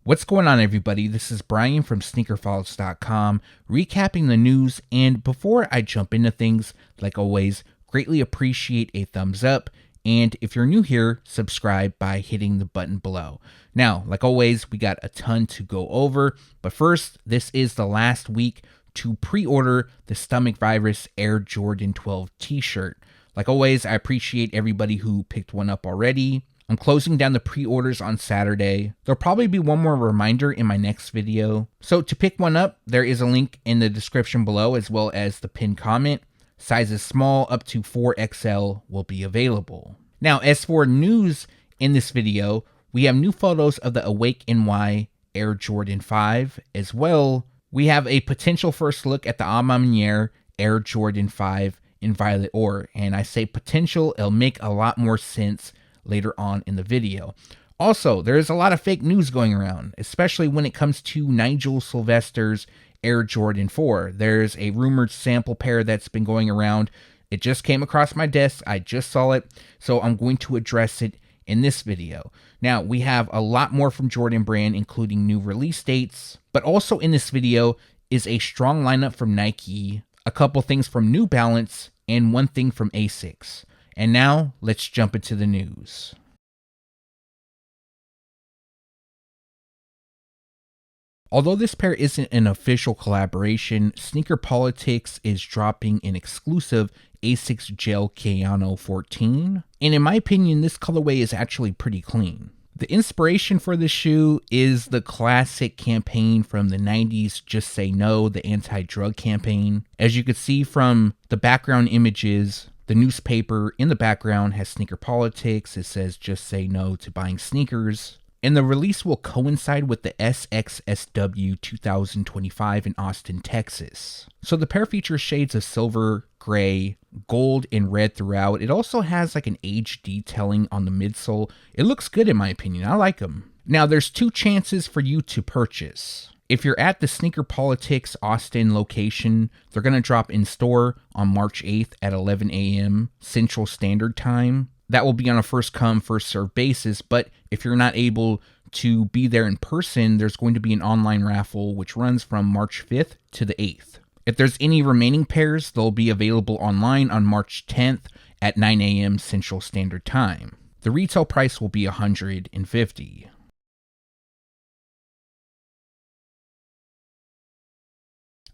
What's going on, everybody? This is Brian from SneakerFiles.com, recapping the news, and before I jump into things, like always, greatly appreciate a thumbs up, and if you're new here, subscribe by hitting the button below. Now, like always, we got a ton to go over, but first, this is the last week to pre-order the Stomach Virus Air Jordan 12 t-shirt. Like always, I appreciate everybody who picked one up already. I'm closing down the pre-orders on Saturday. There'll probably be one more reminder in my next video. So to pick one up, there is a link in the description below as well as the pinned comment. Sizes small up to 4XL will be available. Now, as for news in this video, we have new photos of the Awake NY Air Jordan 5. As well, we have a potential first look at the A Ma Maniere Air Jordan 5 in violet ore. And I say potential, it'll make a lot more sense later on in the video. Also, there's a lot of fake news going around, especially when it comes to Nigel Sylvester's Air Jordan 4. There's a rumored sample pair that's been going around. It just came across my desk. I just saw it, so I'm going to address it in this video. Now, we have a lot more from Jordan Brand, including new release dates, but also in this video is a strong lineup from Nike, a couple things from New Balance, and one thing from Asics. And now, let's jump into the news. Although this pair isn't an official collaboration, Sneaker Politics is dropping an exclusive Asics Gel-Kayano 14. And in my opinion, this colorway is actually pretty clean. The inspiration for this shoe is the classic campaign from the 90s, Just Say No, the anti-drug campaign. As you can see from the background images, the newspaper in the background has Sneaker Politics. It says, just say no to buying sneakers. And the release will coincide with the SXSW 2025 in Austin, Texas. So the pair features shades of silver, gray, gold, and red throughout. It also has like an age detailing on the midsole. It looks good in my opinion. I like them. Now there's two chances for you to purchase. If you're at the Sneaker Politics Austin location, they're going to drop in store on March 8th at 11 a.m. Central Standard Time. That will be on a first come, first served basis, but if you're not able to be there in person, there's going to be an online raffle which runs from March 5th to the 8th. If there's any remaining pairs, they'll be available online on March 10th at 9 a.m. Central Standard Time. The retail price will be $150.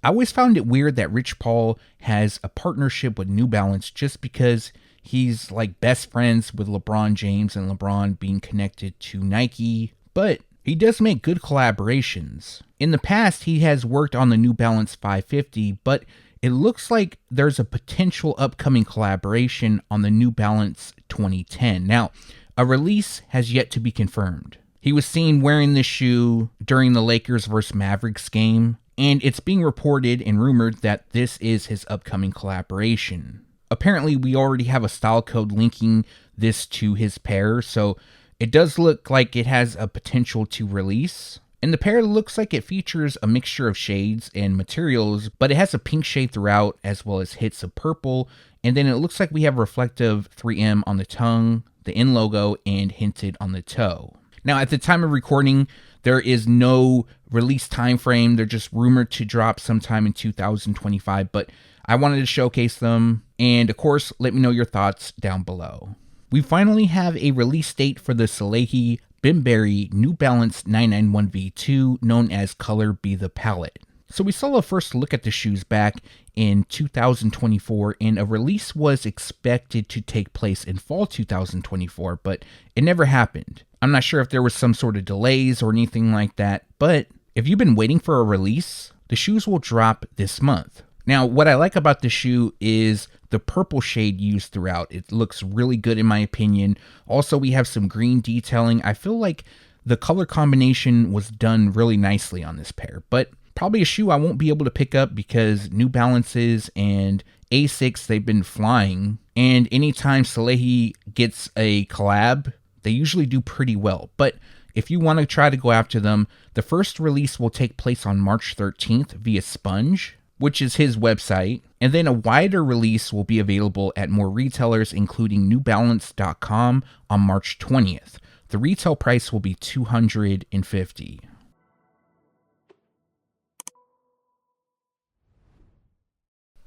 I always found it weird that Rich Paul has a partnership with New Balance just because he's like best friends with LeBron James and LeBron being connected to Nike, but he does make good collaborations. In the past, he has worked on the New Balance 550, but it looks like there's a potential upcoming collaboration on the New Balance 2010. Now, a release has yet to be confirmed. He was seen wearing this shoe during the Lakers vs. Mavericks game, and it's being reported and rumored that this is his upcoming collaboration. Apparently, we already have a style code linking this to his pair, so it does look like it has a potential to release. And the pair looks like it features a mixture of shades and materials, but it has a pink shade throughout as well as hits of purple. And then it looks like we have reflective 3M on the tongue, the N logo, and hinted on the toe. Now, at the time of recording, there is no release time frame. They're just rumored to drop sometime in 2025, but I wanted to showcase them. And of course, let me know your thoughts down below. We finally have a release date for the Salehe Bembury New Balance 991 V2, known as Color Be the Palette. So we saw a first look at the shoes back in 2024, and a release was expected to take place in fall 2024, but it never happened. I'm not sure if there was some sort of delays or anything like that, but if you've been waiting for a release, the shoes will drop this month. Now, what I like about the shoe is the purple shade used throughout. It looks really good in my opinion. Also, we have some green detailing. I feel like the color combination was done really nicely on this pair, but probably a shoe I won't be able to pick up because New Balances and Asics, they've been flying. And anytime Salehe gets a collab, they usually do pretty well. But if you want to try to go after them, the first release will take place on March 13th via Sponge, which is his website, and then a wider release will be available at more retailers, including newbalance.com on March 20th. The retail price will be $250.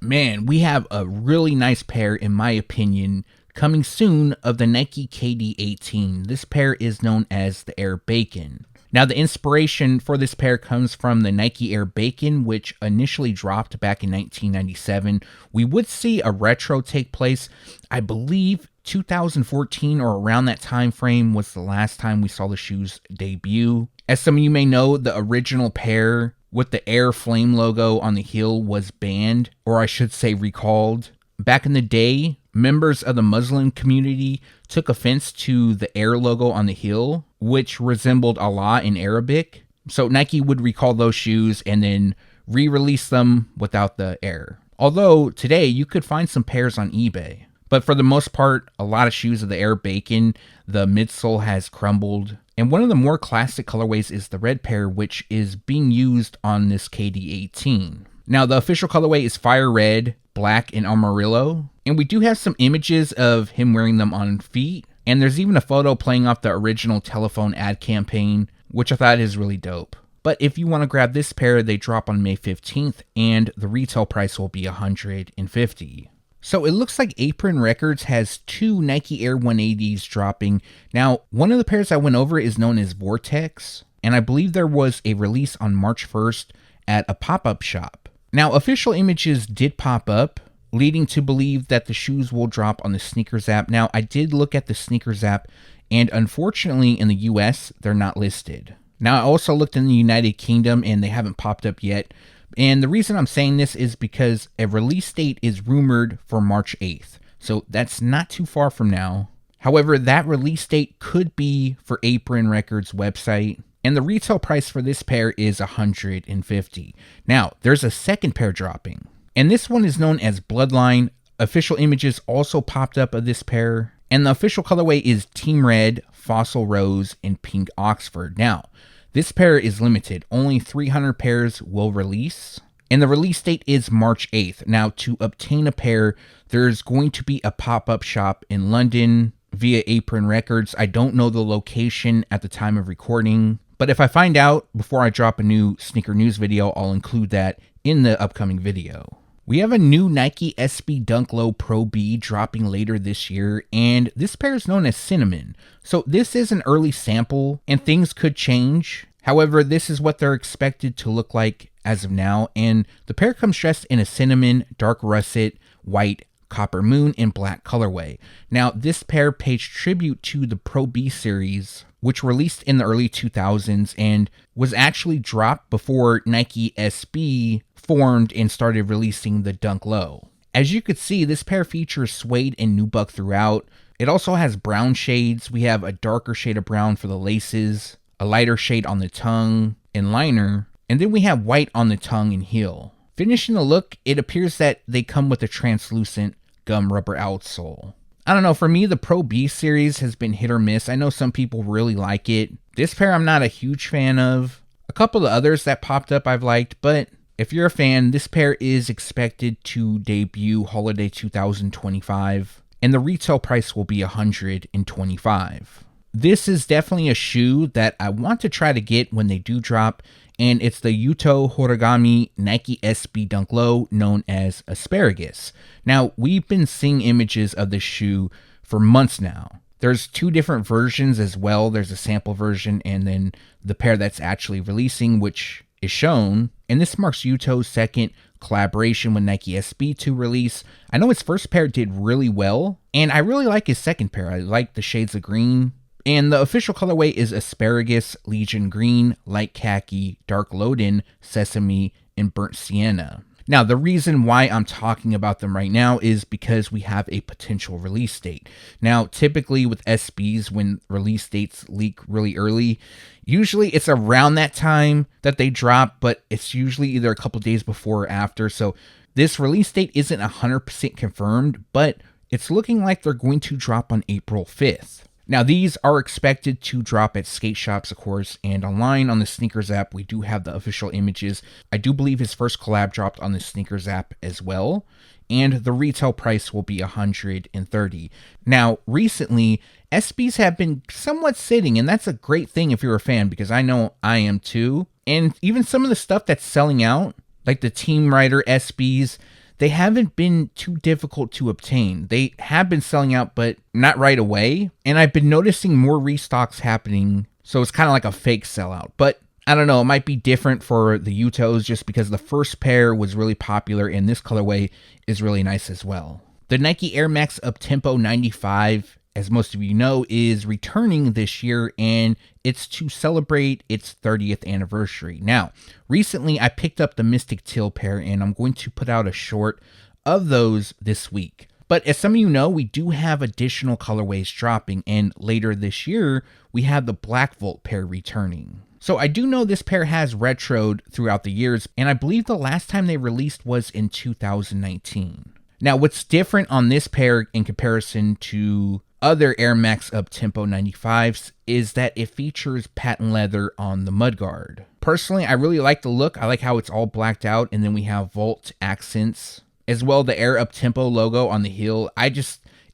Man, we have a really nice pair, in my opinion, coming soon of the Nike KD 18. This pair is known as the Air Bakin. Now, the inspiration for this pair comes from the Nike Air Bakin, which initially dropped back in 1997. We would see a retro take place, I believe 2014 or around that time frame was the last time we saw the shoes debut. As some of you may know, the original pair with the Air Flame logo on the heel was banned, or I should say recalled. Back in the day, members of the Muslim community took offense to the Air logo on the heel, which resembled Allah in Arabic. So Nike would recall those shoes and then re-release them without the Air. Although today you could find some pairs on eBay. But for the most part, a lot of shoes of the Air Bakin, the midsole has crumbled. And one of the more classic colorways is the red pair, which is being used on this KD 18. Now, the official colorway is fire red, black, and amarillo. And we do have some images of him wearing them on feet. And there's even a photo playing off the original telephone ad campaign, which I thought is really dope. But if you want to grab this pair, they drop on May 15th, and the retail price will be $150. So it looks like Apron Records has two Nike Air 180s dropping. Now, one of the pairs I went over is known as Vortex, and I believe there was a release on March 1st at a pop-up shop. Now, official images did pop up, leading to believe that the shoes will drop on the SNKRS app. Now, I did look at the SNKRS app, and unfortunately in the US, they're not listed. Now, I also looked in the United Kingdom, and they haven't popped up yet. And the reason I'm saying this is because a release date is rumored for March 8th. So that's not too far from now. However, that release date could be for Apron Records website. And the retail price for this pair is $150. Now, there's a second pair dropping. And this one is known as Bloodline. Official images also popped up of this pair. And the official colorway is Team Red, Fossil Rose, and Pink Oxford. Now, this pair is limited. Only 300 pairs will release. And the release date is March 8th. Now, to obtain a pair, there's going to be a pop-up shop in London via Apron Records. I don't know the location at the time of recording. But if I find out before I drop a new sneaker news video, I'll include that in the upcoming video. We have a new Nike SB Dunk Low Pro B dropping later this year, and this pair is known as Cinnamon. So this is an early sample, and things could change. However, this is what they're expected to look like as of now, and the pair comes dressed in a cinnamon, dark russet, white, copper moon, and black colorway. Now, this pair pays tribute to the Pro B series, which released in the early 2000s and was actually dropped before Nike SB formed and started releasing the Dunk Low. As you could see, this pair features suede and nubuck throughout. It also has brown shades. We have a darker shade of brown for the laces, a lighter shade on the tongue and liner, and then we have white on the tongue and heel. Finishing the look, it appears that they come with a translucent gum rubber outsole. I don't know, for me, the Pro B series has been hit or miss. I know some people really like it. This pair I'm not a huge fan of. A couple of others that popped up I've liked, but if you're a fan, this pair is expected to debut holiday 2025, and the retail price will be $125. This is definitely a shoe that I want to try to get when they do drop, and it's the Yuto Horigome Nike SB Dunk Low, known as Asparagus. Now, we've been seeing images of this shoe for months now. There's two different versions as well. There's a sample version and then the pair that's actually releasing, which is shown. And this marks Yuto's second collaboration with Nike SB to release. I know his first pair did really well, and I really like his second pair. I like the shades of green. And the official colorway is Asparagus, Legion Green, Light Khaki, Dark Loden, Sesame, and Burnt Sienna. Now, the reason why I'm talking about them right now is because we have a potential release date. Now, typically with SBs, when release dates leak really early, usually it's around that time that they drop, but it's usually either a couple days before or after. So this release date isn't 100% confirmed, but it's looking like they're going to drop on April 5th. Now, these are expected to drop at skate shops, of course, and online on the SNKRS app, we do have the official images. I do believe his first collab dropped on the SNKRS app as well, and the retail price will be $130. Now, recently, SBs have been somewhat sitting, and that's a great thing if you're a fan, because I know I am too. And even some of the stuff that's selling out, like the Team Rider SBs, they haven't been too difficult to obtain. They have been selling out, but not right away. And I've been noticing more restocks happening, so it's kind of like a fake sellout. But I don't know, it might be different for the Yutos just because the first pair was really popular and this colorway is really nice as well. The Nike Air Max Uptempo 95, as most of you know, is returning this year, and it's to celebrate its 30th anniversary. Now, recently I picked up the Mystic Teal pair, and I'm going to put out a short of those this week. But as some of you know, we do have additional colorways dropping, and later this year, we have the Black Volt pair returning. So I do know this pair has retroed throughout the years, and I believe the last time they released was in 2019. Now, what's different on this pair in comparison to other Air Max Uptempo 95s is that it features patent leather on the mudguard. Personally, I really like the look. I like how it's all blacked out, and then we have Volt accents. As well, the Air Uptempo logo on the heel.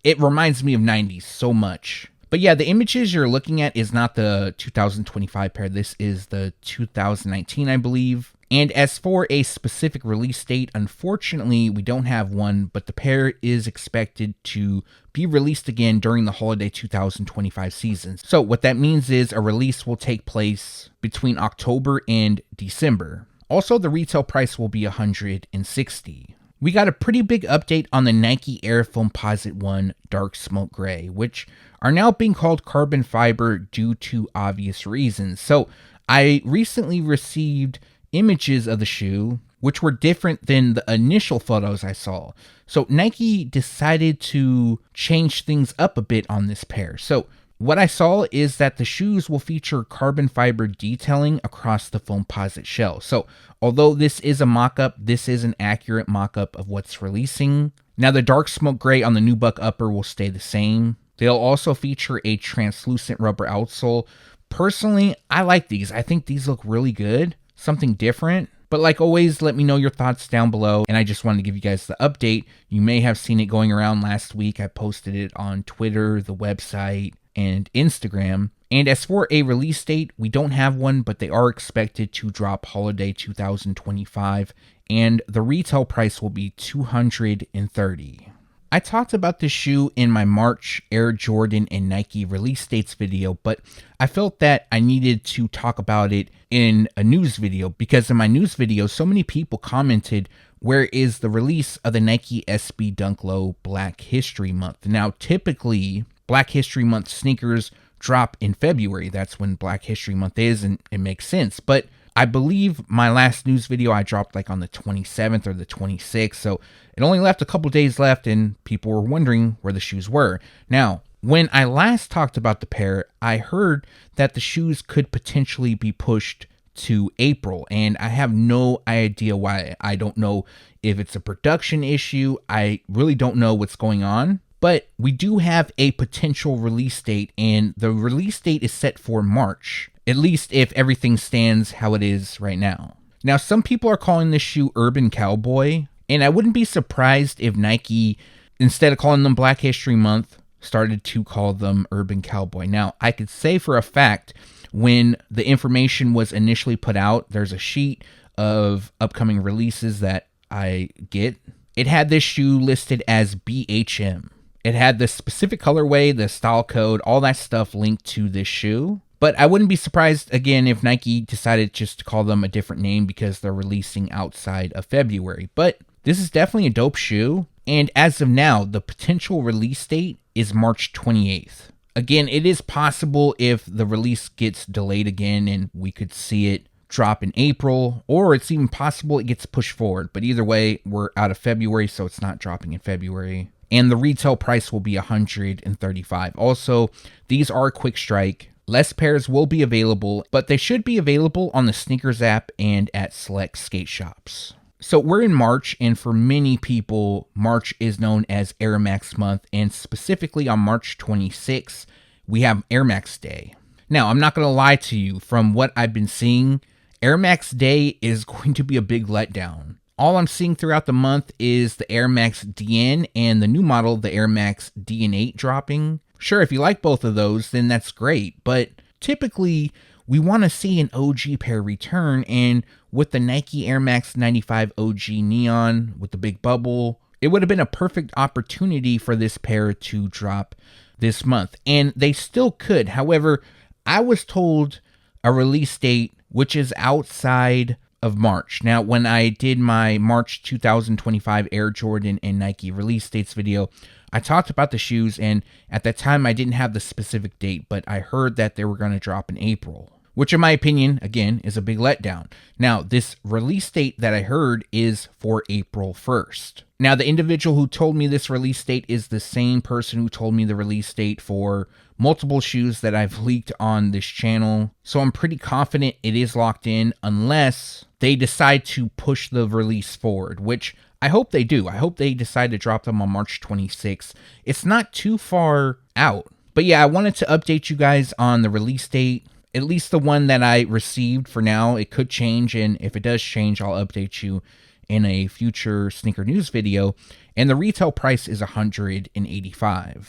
It reminds me of 90s so much. But yeah, the images you're looking at is not the 2025 pair. This is the 2019, I believe. And as for a specific release date, unfortunately, we don't have one, but the pair is expected to be released again during the holiday 2025 season. So what that means is a release will take place between October and December. Also, the retail price will be $160. We got a pretty big update on the Nike Air Foamposite 1 Dark Smoke Gray, which are now being called carbon fiber due to obvious reasons. So I recently received images of the shoe, which were different than the initial photos I saw. So Nike decided to change things up a bit on this pair. So what I saw is that the shoes will feature carbon fiber detailing across the Foamposite shell. So although this is a mock-up, this is an accurate mock-up of what's releasing. Now the dark smoke gray on the nubuck upper will stay the same. They'll also feature a translucent rubber outsole. Personally, I like these. I think these look really good. Something different. But like always, let me know your thoughts down below. And I just wanted to give you guys the update. You may have seen it going around last week. I posted it on Twitter, the website, and Instagram. And as for a release date, we don't have one, but they are expected to drop holiday 2025, and the retail price will be $230. I talked about this shoe in my March Air Jordan and Nike release dates video, but I felt that I needed to talk about it in a news video because in my news video, so many people commented, where is the release of the Nike SB Dunk Low Black History Month? Now, typically, Black History Month sneakers drop in February. That's when Black History Month is, and it makes sense. But I believe my last news video I dropped like on the 27th or the 26th, so it only left a couple days left, and people were wondering where the shoes were. Now, when I last talked about the pair, I heard that the shoes could potentially be pushed to April, and I have no idea why. I don't know if it's a production issue. I really don't know what's going on. But we do have a potential release date, and the release date is set for March, at least if everything stands how it is right now. Now, some people are calling this shoe Urban Cowboy, and I wouldn't be surprised if Nike, instead of calling them Black History Month, started to call them Urban Cowboy. Now, I could say for a fact, when the information was initially put out, there's a sheet of upcoming releases that I get. It had this shoe listed as BHM. It had the specific colorway, the style code, all that stuff linked to this shoe. But I wouldn't be surprised, again, if Nike decided just to call them a different name because they're releasing outside of February. But this is definitely a dope shoe. And as of now, the potential release date is March 28th. Again, it is possible if the release gets delayed again and we could see it drop in April, or it's even possible it gets pushed forward. But either way, we're out of February, so it's not dropping in February. And the retail price will be $135. Also, these are quick strike. Less pairs will be available, but they should be available on the Sneakers app and at select skate shops. So we're in March, and for many people, March is known as Air Max month, and specifically on March 26th, we have Air Max Day. Now, I'm not going to lie to you, from what I've been seeing, Air Max Day is going to be a big letdown. All I'm seeing throughout the month is the Air Max DN and the new model, the Air Max DN8 dropping. Sure, if you like both of those, then that's great. But typically, we want to see an OG pair return, and with the Nike Air Max 95 OG Neon with the big bubble, it would have been a perfect opportunity for this pair to drop this month, and they still could. However, I was told a release date which is outside of March. Now, when I did my March 2025 Air Jordan and Nike release dates video, I talked about the shoes, and at that time I didn't have the specific date, but I heard that they were going to drop in April, which in my opinion, again, is a big letdown. Now, this release date that I heard is for April 1st. Now, the individual who told me this release date is the same person who told me the release date for multiple shoes that I've leaked on this channel. So I'm pretty confident it is locked in unless they decide to push the release forward, which I hope they do. I hope they decide to drop them on March 26th. It's not too far out. But yeah, I wanted to update you guys on the release date, at least the one that I received for now. It could change, and if it does change, I'll update you in a future sneaker news video. And the retail price is $185.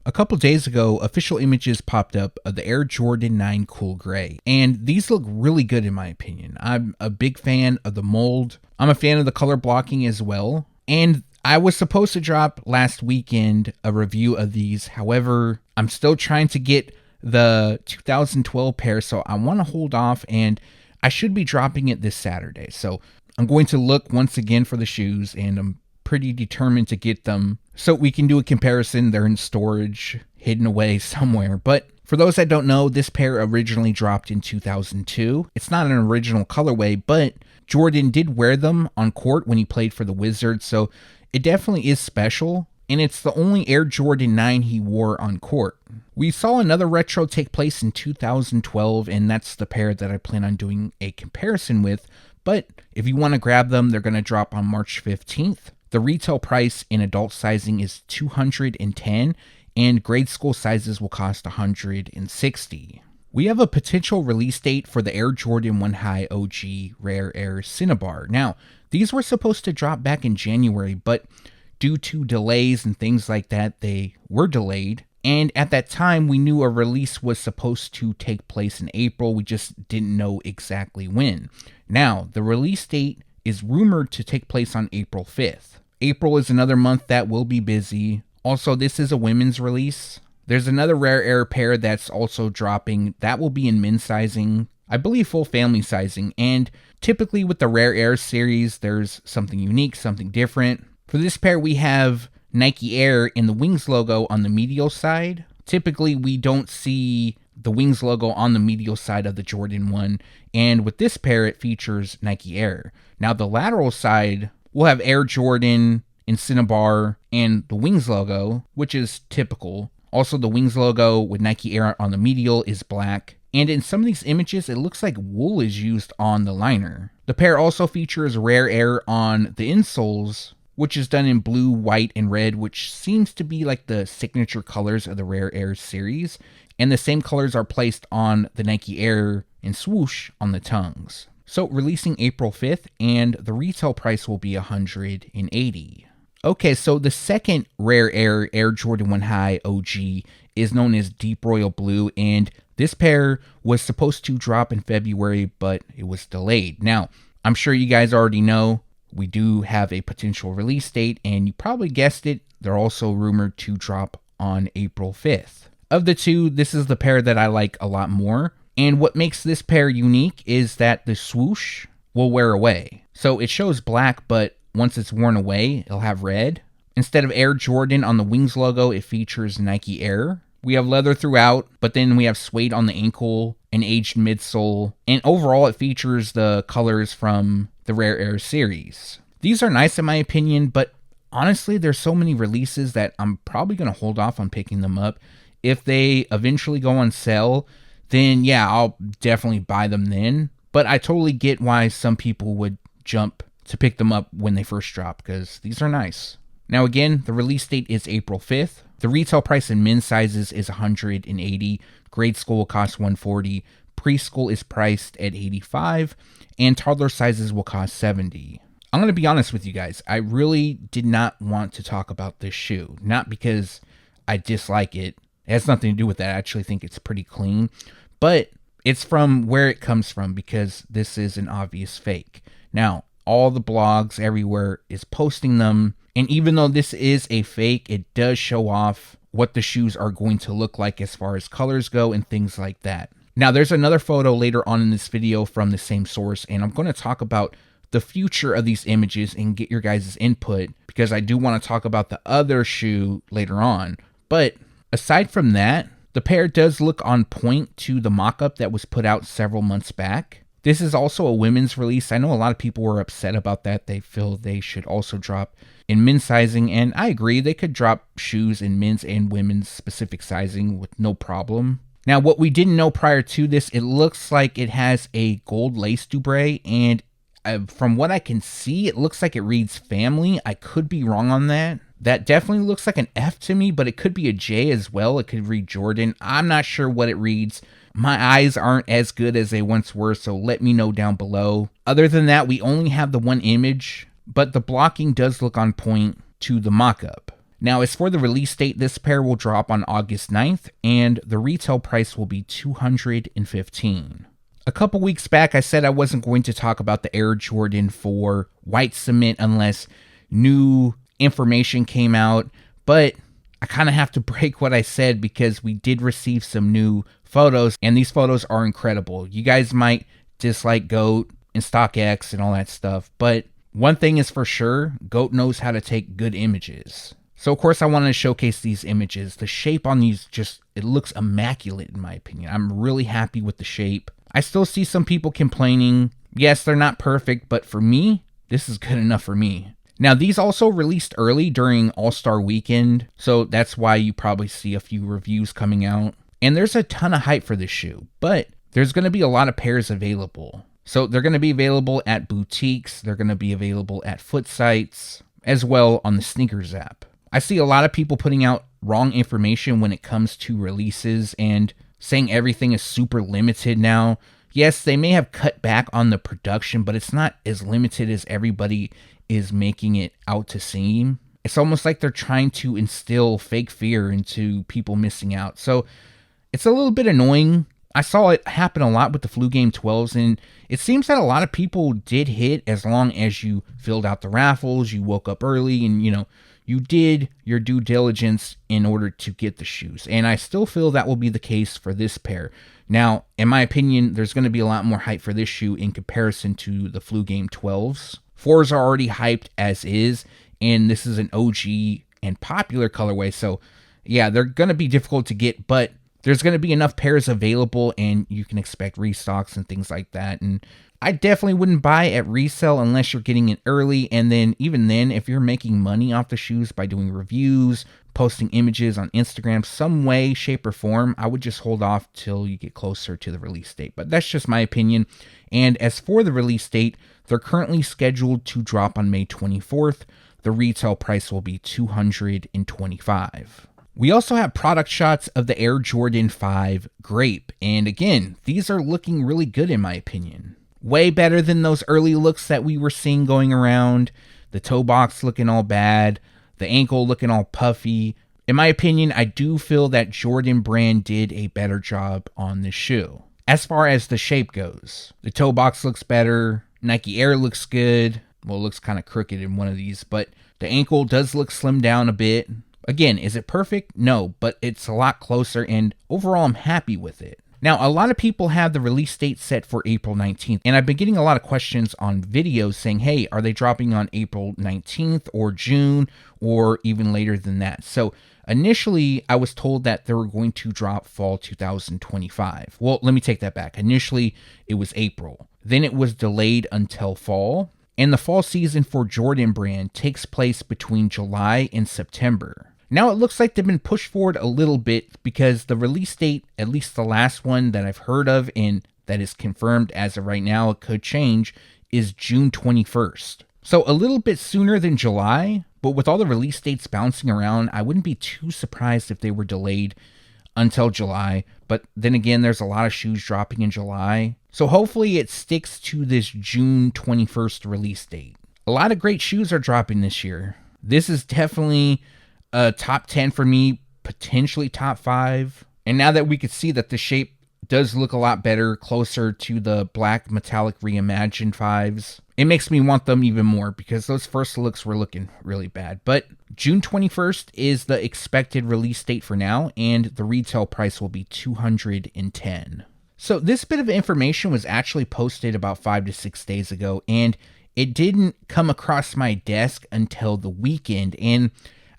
A couple days ago, official images popped up of the Air Jordan 9 Cool Gray, and these look really good in my opinion. I'm a big fan of the mold. I'm a fan of the color blocking as well, and I was supposed to drop last weekend a review of these. However, I'm still trying to get the 2012 pair, so I want to hold off, and I should be dropping it this Saturday. So I'm going to look once again for the shoes, and I'm pretty determined to get them so we can do a comparison. They're in storage, hidden away somewhere. But for those that don't know, this pair originally dropped in 2002. It's not an original colorway, but Jordan did wear them on court when he played for the Wizards, so it definitely is special, and it's the only Air Jordan 9 he wore on court. We saw another retro take place in 2012, and that's the pair that I plan on doing a comparison with. But if you want to grab them, they're going to drop on March 15th. The retail price in adult sizing is $210, and grade school sizes will cost $160. We have a potential release date for the Air Jordan 1 High OG Rare Air Cinnabar. Now, these were supposed to drop back in January, but due to delays and things like that, they were delayed. And at that time, we knew a release was supposed to take place in April. We just didn't know exactly when. Now, the release date is rumored to take place on April 5th. April is another month that will be busy. Also, this is a women's release. There's another Rare Air pair that's also dropping. That will be in men's sizing, I believe full family sizing. And typically with the Rare Air series, there's something unique, something different. For this pair, we have Nike Air in the Wings logo on the medial side. Typically, we don't see the Wings logo on the medial side of the Jordan 1. And with this pair, it features Nike Air. Now, the lateral side, we'll have Air Jordan in Cinnabar and the Wings logo, which is typical. Also, the Wings logo with Nike Air on the medial is black. And in some of these images, it looks like wool is used on the liner. The pair also features Rare Air on the insoles, which is done in blue, white, and red, which seems to be like the signature colors of the Rare Air series. And the same colors are placed on the Nike Air and swoosh on the tongues. So releasing April 5th, and the retail price will be $180. Okay, so the second Rare Air Air Jordan 1 High OG is known as Deep Royal Blue, and this pair was supposed to drop in February, but it was delayed. Now, I'm sure you guys already know we do have a potential release date, and you probably guessed it, they're also rumored to drop on April 5th. Of the two, this is the pair that I like a lot more. And what makes this pair unique is that the swoosh will wear away. So it shows black, but once it's worn away, it'll have red. Instead of Air Jordan on the Wings logo, it features Nike Air. We have leather throughout, but then we have suede on the ankle, an aged midsole, and overall it features the colors from the Rare Air series. These are nice in my opinion, but honestly, there's so many releases that I'm probably going to hold off on picking them up. If they eventually go on sale, then yeah, I'll definitely buy them then. But I totally get why some people would jump to pick them up when they first drop, because these are nice. Now again, the release date is April 5th. The retail price in men's sizes is $180. Grade school will cost $140. Preschool is priced at $85. And toddler sizes will cost $70. I'm going to be honest with you guys. I really did not want to talk about this shoe. Not because I dislike it. It has nothing to do with that. I actually think it's pretty clean. But it's from where it comes from, because this is an obvious fake. Now, all the blogs everywhere is posting them. And even though this is a fake, it does show off what the shoes are going to look like as far as colors go and things like that. Now, there's another photo later on in this video from the same source, and I'm going to talk about the future of these images and get your guys' input, because I do want to talk about the other shoe later on. But aside from that, the pair does look on point to the mock-up that was put out several months back. This is also a women's release. I know a lot of people were upset about that. They feel they should also drop in men's sizing, and I agree. They could drop shoes in men's and women's specific sizing with no problem. Now, what we didn't know prior to this, it looks like it has a gold lace dubre, and from what I can see, it looks like it reads family. I could be wrong on that. That definitely looks like an F to me, but it could be a J as well. It could read Jordan. I'm not sure what it reads. My eyes aren't as good as they once were, so let me know down below. Other than that, we only have the one image, but the blocking does look on point to the mock-up. Now, as for the release date, this pair will drop on August 9th, and the retail price will be $215. A couple weeks back, I said I wasn't going to talk about the Air Jordan 4 white cement unless new information came out, but I kind of have to break what I said, because we did receive some new photos, and these photos are incredible. You guys might dislike GOAT and StockX and all that stuff, but one thing is for sure, GOAT knows how to take good images. So, of course, I wanted to showcase these images. The shape on these it looks immaculate in my opinion. I'm really happy with the shape. I still see some people complaining. Yes, they're not perfect, but for me, this is good enough for me. Now, these also released early during All-Star Weekend, so that's why you probably see a few reviews coming out. And there's a ton of hype for this shoe, but there's going to be a lot of pairs available. So they're going to be available at boutiques, they're going to be available at foot sites, as well on the Sneakers app. I see a lot of people putting out wrong information when it comes to releases and saying everything is super limited now. Yes, they may have cut back on the production, but it's not as limited as everybody is making it out to seem. It's almost like they're trying to instill fake fear into people missing out. So it's a little bit annoying. I saw it happen a lot with the Flu Game 12s, and it seems that a lot of people did hit as long as you filled out the raffles, you woke up early, and you did your due diligence in order to get the shoes. And I still feel that will be the case for this pair. Now, in my opinion, there's going to be a lot more hype for this shoe in comparison to the Flu Game 12s. 4s are already hyped as is, and this is an OG and popular colorway. So, yeah, they're going to be difficult to get, but there's going to be enough pairs available, and you can expect restocks and things like that. And I definitely wouldn't buy at resale unless you're getting it early. And then even then, if you're making money off the shoes by doing reviews, posting images on Instagram, some way, shape, or form, I would just hold off till you get closer to the release date. But that's just my opinion. And as for the release date, they're currently scheduled to drop on May 24th. The retail price will be $225. We also have product shots of the Air Jordan 5 Grape. And again, these are looking really good in my opinion. Way better than those early looks that we were seeing going around. The toe box looking all bad. The ankle looking all puffy. In my opinion, I do feel that Jordan brand did a better job on this shoe. As far as the shape goes, the toe box looks better. Nike Air looks good. Well, it looks kind of crooked in one of these, but the ankle does look slimmed down a bit. Again, is it perfect? No, but it's a lot closer, and overall I'm happy with it. Now, a lot of people have the release date set for April 19th, and I've been getting a lot of questions on videos saying, hey, are they dropping on April 19th or June or even later than that? So initially, I was told that they were going to drop fall 2025. Well, let me take that back. Initially, it was April. Then it was delayed until fall, and the fall season for Jordan brand takes place between July and September. Now it looks like they've been pushed forward a little bit because the release date, at least the last one that I've heard of and that is confirmed as of right now, it could change, is June 21st. So a little bit sooner than July, but with all the release dates bouncing around, I wouldn't be too surprised if they were delayed until July. But then again, there's a lot of shoes dropping in July. So hopefully it sticks to this June 21st release date. A lot of great shoes are dropping this year. This is definitely a top 10 for me, potentially top 5. And now that we could see that the shape does look a lot better, closer to the black metallic reimagined 5s, it makes me want them even more because those first looks were looking really bad. But June 21st is the expected release date for now, and the retail price will be $210. So this bit of information was actually posted about 5 to 6 days ago, and it didn't come across my desk until the weekend, and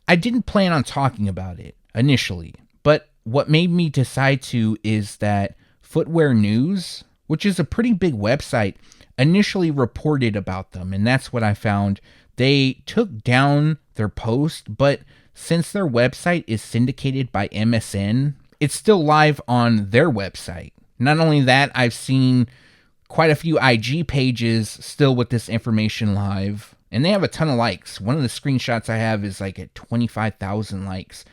I didn't plan on talking about it initially. But what made me decide to is that Footwear News, which is a pretty big website, initially reported about them, and that's what I found. They took down their post, but since their website is syndicated by MSN, it's still live on their website. Not only that, I've seen quite a few IG pages still with this information live, and they have a ton of likes. One of the screenshots I have is like at 25,000 likes.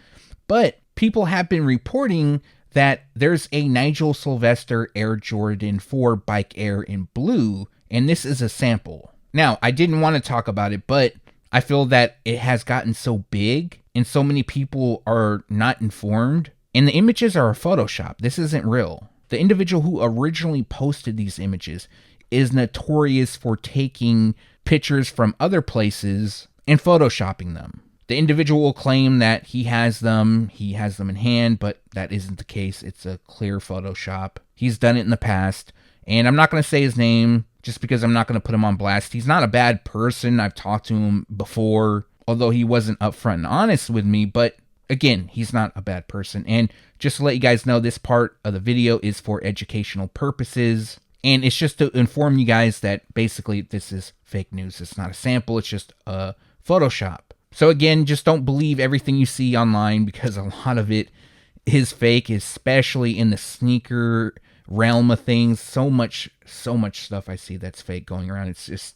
But people have been reporting that there's a Nigel Sylvester Air Jordan 4 Bike Air in blue, and this is a sample. Now, I didn't want to talk about it, but I feel that it has gotten so big and so many people are not informed, and the images are a Photoshop. This isn't real. The individual who originally posted these images is notorious for taking pictures from other places and photoshopping them. The individual will claim that he has them in hand, but that isn't the case. It's a clear Photoshop. He's done it in the past, and I'm not going to say his name just because I'm not going to put him on blast. He's not a bad person. I've talked to him before, although he wasn't upfront and honest with me, but again, he's not a bad person. And just to let you guys know, this part of the video is for educational purposes. And it's just to inform you guys that basically this is fake news. It's not a sample. It's just a Photoshop. So again, just don't believe everything you see online because a lot of it is fake, especially in the sneaker realm of things. So much stuff I see that's fake going around. It's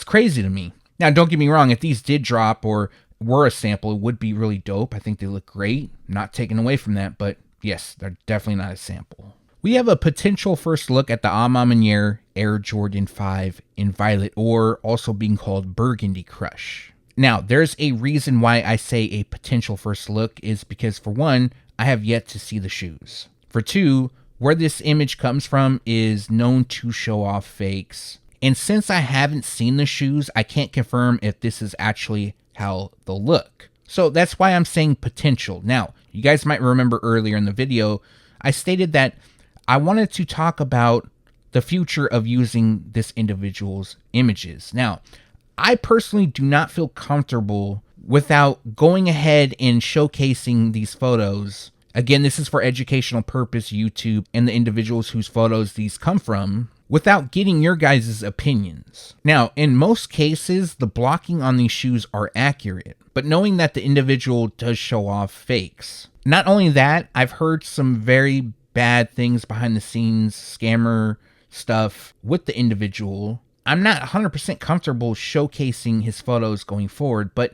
crazy to me. Now, don't get me wrong. If these did drop or were a sample, it would be really dope. I think they look great. Not taken away from that, but yes, they're definitely not a sample. We have a potential first look at the A Ma Maniere Air Jordan 5 in violet, or also being called Burgundy Crush. Now, there's a reason why I say a potential first look is because, for one, I have yet to see the shoes. For two, where this image comes from is known to show off fakes. And since I haven't seen the shoes, I can't confirm if this is actually how they'll look. So that's why I'm saying potential. Now, you guys might remember earlier in the video, I stated that I wanted to talk about the future of using this individual's images. Now, I personally do not feel comfortable without going ahead and showcasing these photos. Again, this is for educational purpose, YouTube, and the individuals whose photos these come from, without getting your guys' opinions. Now, in most cases, the blocking on these shoes are accurate, but knowing that the individual does show off fakes. Not only that, I've heard some very bad things behind the scenes, scammer stuff with the individual. I'm not 100% comfortable showcasing his photos going forward, but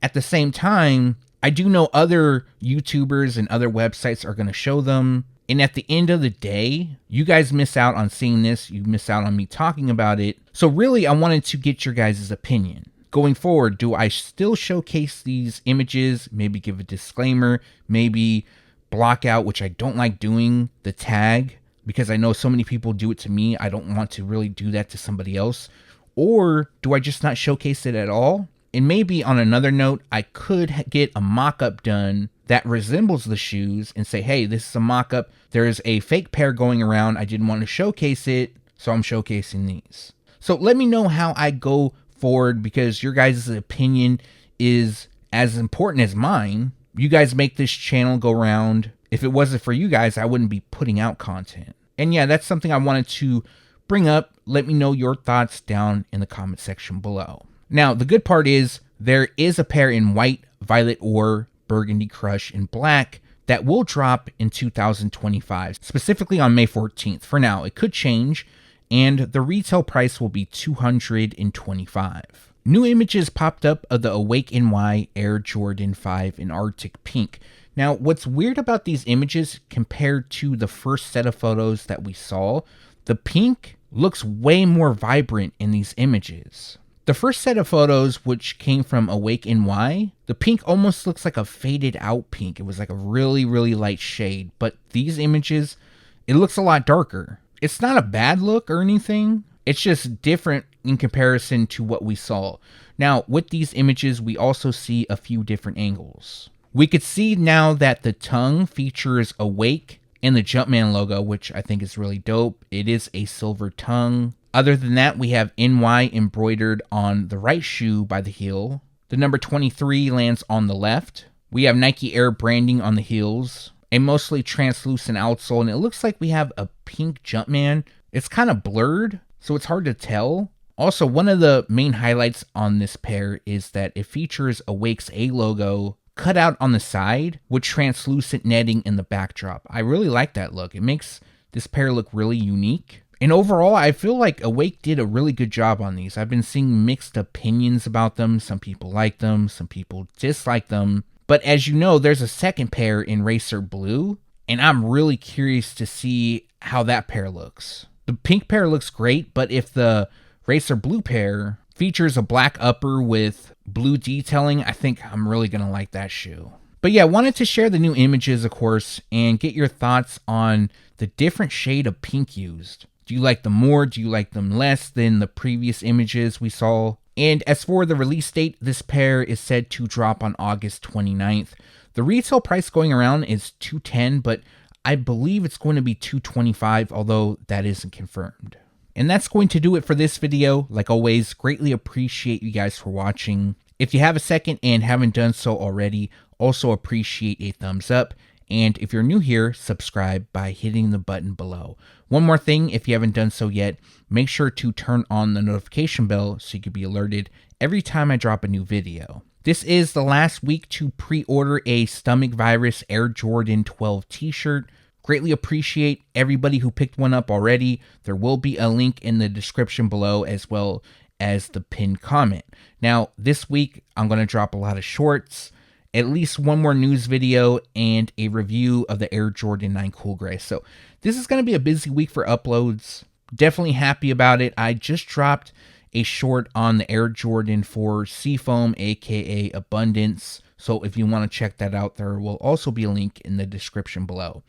at the same time, I do know other YouTubers and other websites are going to show them. And at the end of the day, you guys miss out on seeing this. You miss out on me talking about it. So really, I wanted to get your guys' opinion. Going forward, do I still showcase these images? Maybe give a disclaimer. Maybe block out, which I don't like doing, the tag. Because I know so many people do it to me. I don't want to really do that to somebody else. Or do I just not showcase it at all? And maybe on another note, I could get a mock-up done that resembles the shoes and say, hey, this is a mock-up. There is a fake pair going around. I didn't want to showcase it, so I'm showcasing these. So let me know how I go forward, because your guys' opinion is as important as mine. You guys make this channel go round. If it wasn't for you guys, I wouldn't be putting out content. And yeah, that's something I wanted to bring up. Let me know your thoughts down in the comment section below. Now, the good part is there is a pair in white, violet, or Burgundy Crush in black that will drop in 2025, specifically on May 14th. For now, it could change, and the retail price will be $225. New images popped up of the Awake NY Air Jordan 5 in Arctic Pink. Now, what's weird about these images compared to the first set of photos that we saw, the pink looks way more vibrant in these images. The first set of photos, which came from Awake NY, the pink almost looks like a faded out pink. It was like a really, really light shade. But these images, it looks a lot darker. It's not a bad look or anything. It's just different in comparison to what we saw. Now, with these images, we also see a few different angles. We could see now that the tongue features Awake and the Jumpman logo, which I think is really dope. It is a silver tongue. Other than that, we have NY embroidered on the right shoe by the heel. The number 23 lands on the left. We have Nike Air branding on the heels. A mostly translucent outsole, and it looks like we have a pink Jumpman. It's kind of blurred, so it's hard to tell. Also, one of the main highlights on this pair is that it features Awake's A logo cut out on the side with translucent netting in the backdrop. I really like that look. It makes this pair look really unique. And overall, I feel like Awake did a really good job on these. I've been seeing mixed opinions about them. Some people like them, some people dislike them. But as you know, there's a second pair in Racer Blue, and I'm really curious to see how that pair looks. The pink pair looks great, but if the Racer Blue pair features a black upper with blue detailing, I think I'm really going to like that shoe. But yeah, I wanted to share the new images, of course, and get your thoughts on the different shade of pink used. Do you like them more? Do you like them less than the previous images we saw? And as for the release date, this pair is said to drop on August 29th. The retail price going around is $210, but I believe it's going to be $225, although that isn't confirmed. And that's going to do it for this video. Like always, greatly appreciate you guys for watching. If you have a second and haven't done so already, also appreciate a thumbs up. And if you're new here, subscribe by hitting the button below. One more thing, if you haven't done so yet, make sure to turn on the notification bell so you can be alerted every time I drop a new video. This is the last week to pre-order a Stomach Virus Air Jordan 12 t-shirt. Greatly appreciate everybody who picked one up already. There will be a link in the description below as well as the pinned comment. Now, this week, I'm going to drop a lot of shorts, at least one more news video, and a review of the Air Jordan 9 Cool Gray. So this is going to be a busy week for uploads. Definitely happy about it. I just dropped a short on the Air Jordan 4 Seafoam, aka Abundance. So if you want to check that out, there will also be a link in the description below.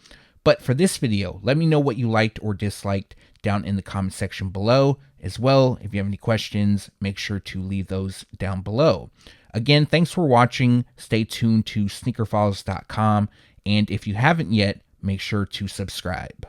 But for this video, let me know what you liked or disliked down in the comment section below. As well, if you have any questions, make sure to leave those down below. Again, thanks for watching. Stay tuned to SneakerFiles.com. And if you haven't yet, make sure to subscribe.